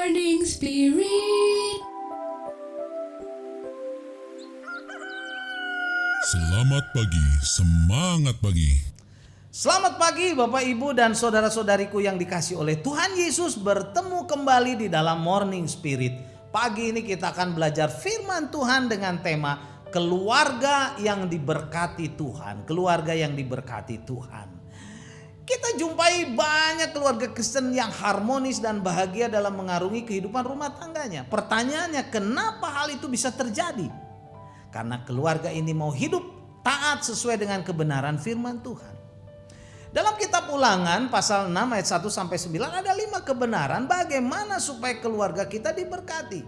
Morning Spirit. Selamat pagi, semangat pagi. Selamat pagi Bapak Ibu dan saudara-saudariku yang dikasih oleh Tuhan Yesus, bertemu kembali di dalam Morning Spirit. Pagi ini kita akan belajar firman Tuhan dengan tema keluarga yang diberkati Tuhan. Keluarga yang diberkati Tuhan. Kita jumpai banyak keluarga Kristen yang harmonis dan bahagia dalam mengarungi kehidupan rumah tangganya. Pertanyaannya, kenapa hal itu bisa terjadi? Karena keluarga ini mau hidup taat sesuai dengan kebenaran firman Tuhan. Dalam kitab Ulangan pasal 6 ayat 1 sampai 9 ada 5 kebenaran bagaimana supaya keluarga kita diberkati.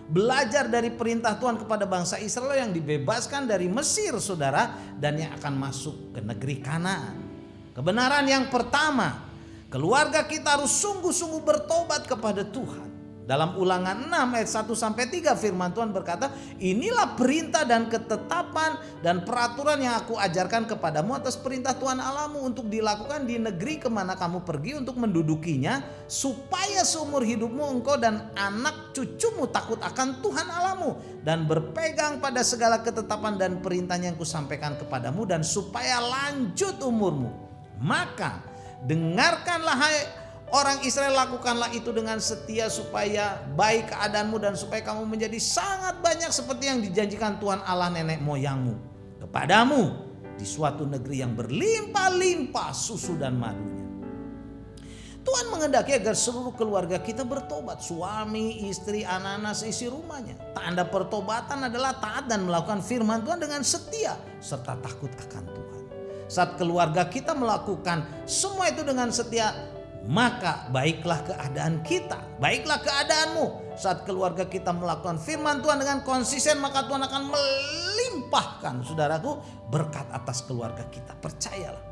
Belajar dari perintah Tuhan kepada bangsa Israel yang dibebaskan dari Mesir, saudara, dan yang akan masuk ke negeri Kanaan. Kebenaran yang pertama, keluarga kita harus sungguh-sungguh bertobat kepada Tuhan. Dalam Ulangan 6 ayat 1 sampai 3 firman Tuhan berkata, inilah perintah dan ketetapan dan peraturan yang aku ajarkan kepadamu atas perintah Tuhan Allahmu untuk dilakukan di negeri kemana kamu pergi untuk mendudukinya, supaya seumur hidupmu engkau dan anak cucumu takut akan Tuhan Allahmu dan berpegang pada segala ketetapan dan perintahnya yang kusampaikan kepadamu, dan supaya lanjut umurmu. Maka dengarkanlah hai orang Israel, lakukanlah itu dengan setia supaya baik keadaanmu dan supaya kamu menjadi sangat banyak seperti yang dijanjikan Tuhan Allah nenek moyangmu kepadamu di suatu negeri yang berlimpah-limpah susu dan madunya. Tuhan menghendaki agar seluruh keluarga kita bertobat, suami, istri, anak-anak, seisi rumahnya. Tanda pertobatan adalah taat dan melakukan firman Tuhan dengan setia serta takut akan Tuhan. Saat keluarga kita melakukan semua itu dengan setia, maka baiklah keadaan kita, baiklah keadaanmu. Saat keluarga kita melakukan firman Tuhan dengan konsisten, maka Tuhan akan melimpahkan, saudaraku, berkat atas keluarga kita, percayalah.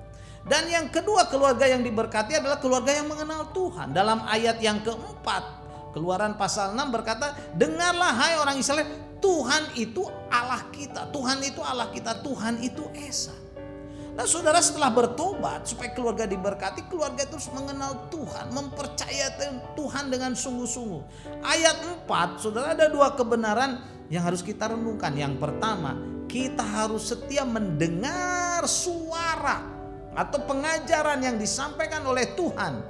Dan yang kedua, keluarga yang diberkati adalah keluarga yang mengenal Tuhan. Dalam ayat yang keempat, Keluaran pasal 6 berkata, dengarlah hai orang Israel, Tuhan itu Allah kita, Tuhan itu Allah kita, Tuhan itu Esa. Nah saudara, setelah bertobat supaya keluarga diberkati, keluarga terus mengenal Tuhan, mempercayai Tuhan dengan sungguh-sungguh. Ayat 4, saudara, ada 2 kebenaran yang harus kita renungkan. Yang pertama, kita harus setia mendengar suara atau pengajaran yang disampaikan oleh Tuhan.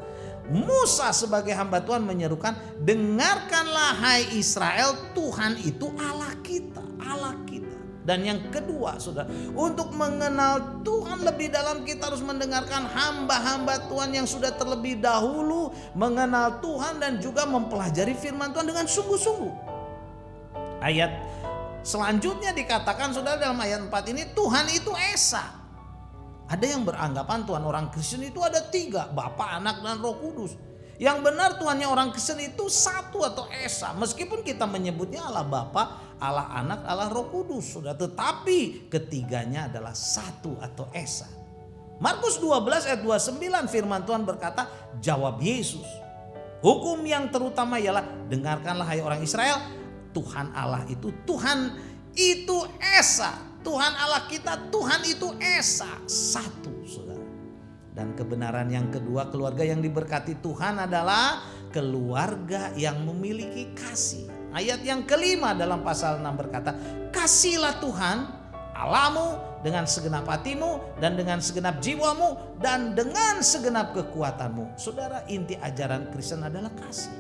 Musa sebagai hamba Tuhan menyerukan, dengarkanlah hai Israel, Tuhan itu Allah kita, Allah kita. Dan yang kedua, saudara, untuk mengenal Tuhan lebih dalam, kita harus mendengarkan hamba-hamba Tuhan yang sudah terlebih dahulu mengenal Tuhan dan juga mempelajari firman Tuhan dengan sungguh-sungguh. Ayat selanjutnya dikatakan, saudara, dalam ayat 4 ini, Tuhan itu Esa. Ada yang beranggapan Tuhan orang Kristen itu ada 3, Bapa, Anak, dan Roh Kudus. Yang benar Tuhannya orang Kristen itu satu atau Esa. Meskipun kita menyebutnya Allah Bapa, Allah Anak, Allah Roh Kudus, sudah, tetapi ketiganya adalah satu atau Esa. Markus 12 ayat 29 firman Tuhan berkata, jawab Yesus, hukum yang terutama ialah, dengarkanlah hai orang Israel, Tuhan Allah itu, Tuhan itu Esa. Tuhan Allah kita, Tuhan itu Esa, satu, saudara. Dan kebenaran yang kedua, keluarga yang diberkati Tuhan adalah keluarga yang memiliki kasih. Ayat yang kelima dalam pasal 6 berkata, kasihlah Tuhan Allahmu dengan segenap hatimu dan dengan segenap jiwamu dan dengan segenap kekuatanmu. Saudara, inti ajaran Kristen adalah kasih.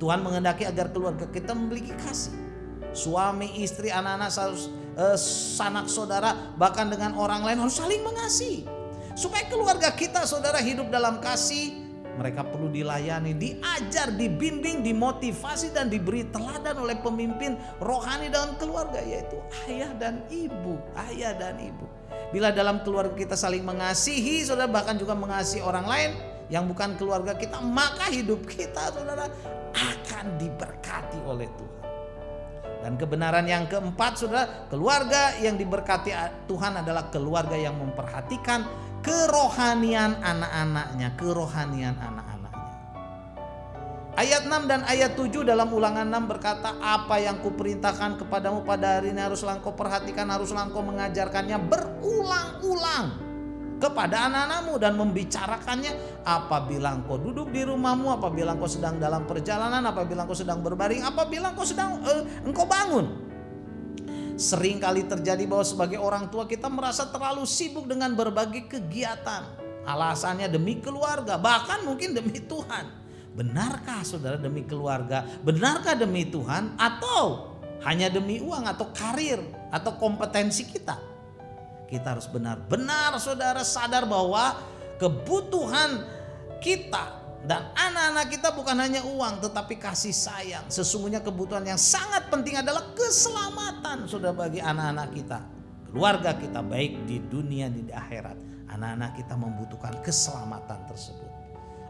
Tuhan menghendaki agar keluarga kita memiliki kasih. Suami, istri, anak-anak, sanak saudara, bahkan dengan orang lain harus saling mengasihi. Supaya keluarga kita, saudara, hidup dalam kasih, mereka perlu dilayani, diajar, dibimbing, dimotivasi, dan diberi teladan oleh pemimpin rohani dalam keluarga, yaitu ayah dan ibu. Ayah dan ibu. Bila dalam keluarga kita saling mengasihi, saudara, bahkan juga mengasihi orang lain yang bukan keluarga kita, maka hidup kita, saudara, akan diberkati oleh Tuhan. Dan kebenaran yang keempat, saudara, keluarga yang diberkati Tuhan adalah keluarga yang memperhatikan kerohanian anak-anaknya, kerohanian anak-anaknya. Ayat 6 dan ayat 7 dalam Ulangan 6 berkata, apa yang kuperintahkan kepadamu pada hari ini haruslah engkau perhatikan, haruslah engkau mengajarkannya berulang-ulang. kepada anak-anakmu dan membicarakannya apabila engkau duduk di rumahmu, apabila engkau sedang dalam perjalanan, apabila engkau sedang berbaring, apabila engkau bangun. Sering kali terjadi bahwa sebagai orang tua kita merasa terlalu sibuk dengan berbagai kegiatan. Alasannya demi keluarga, bahkan mungkin demi Tuhan. Benarkah saudara demi keluarga? Benarkah demi Tuhan? Atau hanya demi uang atau karir atau kompetensi kita? Kita harus benar-benar saudara sadar bahwa kebutuhan kita dan anak-anak kita bukan hanya uang tetapi kasih sayang. Sesungguhnya kebutuhan yang sangat penting adalah keselamatan saudara bagi anak-anak kita. Keluarga kita baik di dunia dan di akhirat. Anak-anak kita membutuhkan keselamatan tersebut.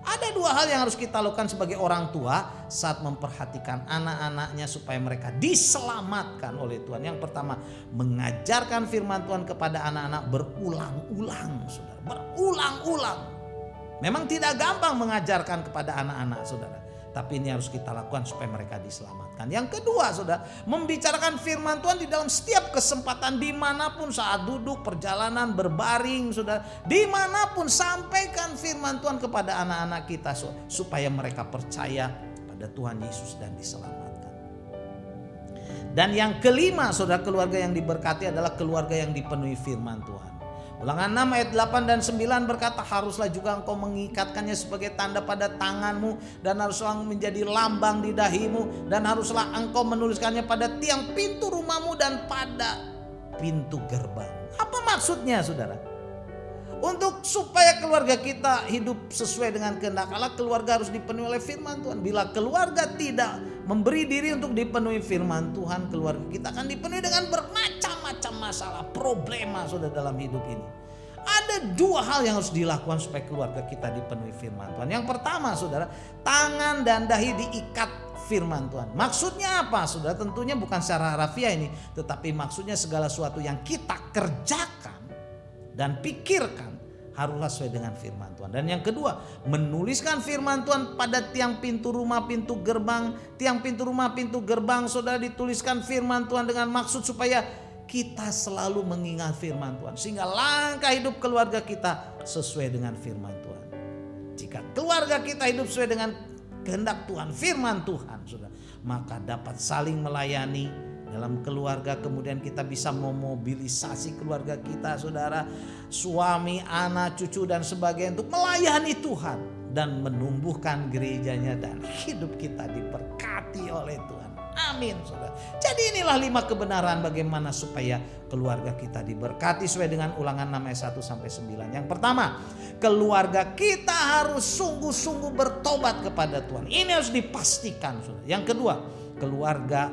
Ada dua hal yang harus kita lakukan sebagai orang tua saat memperhatikan anak-anaknya supaya mereka diselamatkan oleh Tuhan. Yang pertama, mengajarkan firman Tuhan kepada anak-anak berulang-ulang, saudara. Berulang-ulang. Memang tidak gampang mengajarkan kepada anak-anak, saudara. Tapi ini harus kita lakukan supaya mereka diselamatkan. Yang kedua, saudara, membicarakan firman Tuhan di dalam setiap kesempatan dimanapun, saat duduk, perjalanan, berbaring, saudara. Dimanapun sampaikan firman Tuhan kepada anak-anak kita supaya mereka percaya pada Tuhan Yesus dan diselamatkan. Dan yang kelima, saudara, keluarga yang diberkati adalah keluarga yang dipenuhi firman Tuhan. Ulangan 6 ayat 8 dan 9 berkata, haruslah juga engkau mengikatkannya sebagai tanda pada tanganmu dan haruslah menjadi lambang di dahimu dan haruslah engkau menuliskannya pada tiang pintu rumahmu dan pada pintu gerbang. Apa maksudnya saudara? Untuk supaya keluarga kita hidup sesuai dengan kehendak Allah, keluarga harus dipenuhi oleh firman Tuhan. Bila keluarga tidak memberi diri untuk dipenuhi firman Tuhan, keluarga kita akan dipenuhi dengan bermacam-macam masalah, problema saudara dalam hidup ini. Ada dua hal yang harus dilakukan supaya keluarga kita dipenuhi firman Tuhan. Yang pertama saudara, tangan dan dahi diikat firman Tuhan. Maksudnya apa saudara? Tentunya bukan secara harafiah ini, tetapi maksudnya segala sesuatu yang kita kerjakan dan pikirkan haruslah sesuai dengan firman Tuhan. Dan yang kedua, menuliskan firman Tuhan pada tiang pintu rumah, pintu gerbang. Tiang pintu rumah, pintu gerbang saudara dituliskan firman Tuhan dengan maksud supaya kita selalu mengingat firman Tuhan. Sehingga langkah hidup keluarga kita sesuai dengan firman Tuhan. Jika keluarga kita hidup sesuai dengan kehendak Tuhan, firman Tuhan saudara, maka dapat saling melayani dalam keluarga. Kemudian kita bisa memobilisasi keluarga kita saudara, suami, anak, cucu dan sebagainya untuk melayani Tuhan dan menumbuhkan gerejanya dan hidup kita diberkati oleh Tuhan. Amin saudara. Jadi inilah 5 kebenaran bagaimana supaya keluarga kita diberkati sesuai dengan Ulangan 6 ayat 1 sampai 9. Yang pertama, keluarga kita harus sungguh-sungguh bertobat kepada Tuhan. Ini harus dipastikan saudara. Yang kedua, keluarga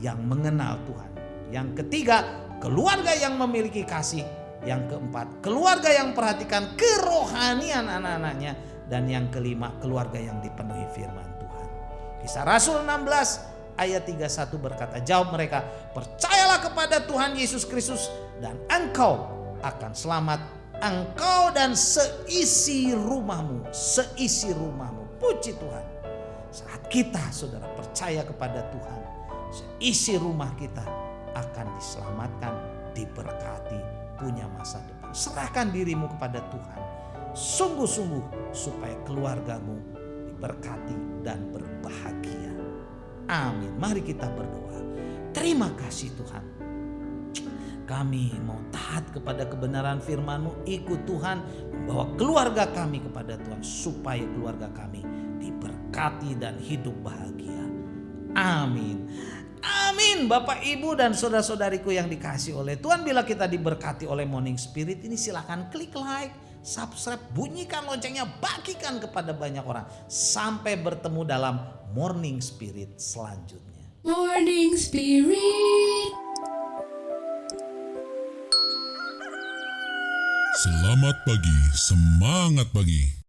yang mengenal Tuhan. Yang ketiga, keluarga yang memiliki kasih. Yang keempat, keluarga yang perhatikan kerohanian anak-anaknya. Dan yang kelima, keluarga yang dipenuhi firman Tuhan. Kisah Rasul 16 ayat 31 berkata, jawab mereka, percayalah kepada Tuhan Yesus Kristus dan engkau akan selamat, engkau dan seisi rumahmu. Seisi rumahmu. Puji Tuhan. Saat kita saudara percaya kepada Tuhan, seisi rumah kita akan diselamatkan, diberkati, punya masa depan. Serahkan dirimu kepada Tuhan sungguh-sungguh supaya keluargamu diberkati dan berbahagia. Amin. Mari kita berdoa. Terima kasih Tuhan. Kami mau taat kepada kebenaran firman-Mu, ikut Tuhan, membawa keluarga kami kepada Tuhan supaya keluarga kami diberkati dan hidup bahagia. Amin. Amin. Bapak, Ibu dan saudara-saudariku yang dikasih oleh Tuhan, bila kita diberkati oleh Morning Spirit ini, silakan klik like, subscribe, bunyikan loncengnya, bagikan kepada banyak orang. Sampai bertemu dalam Morning Spirit selanjutnya. Morning Spirit. Selamat pagi, semangat pagi.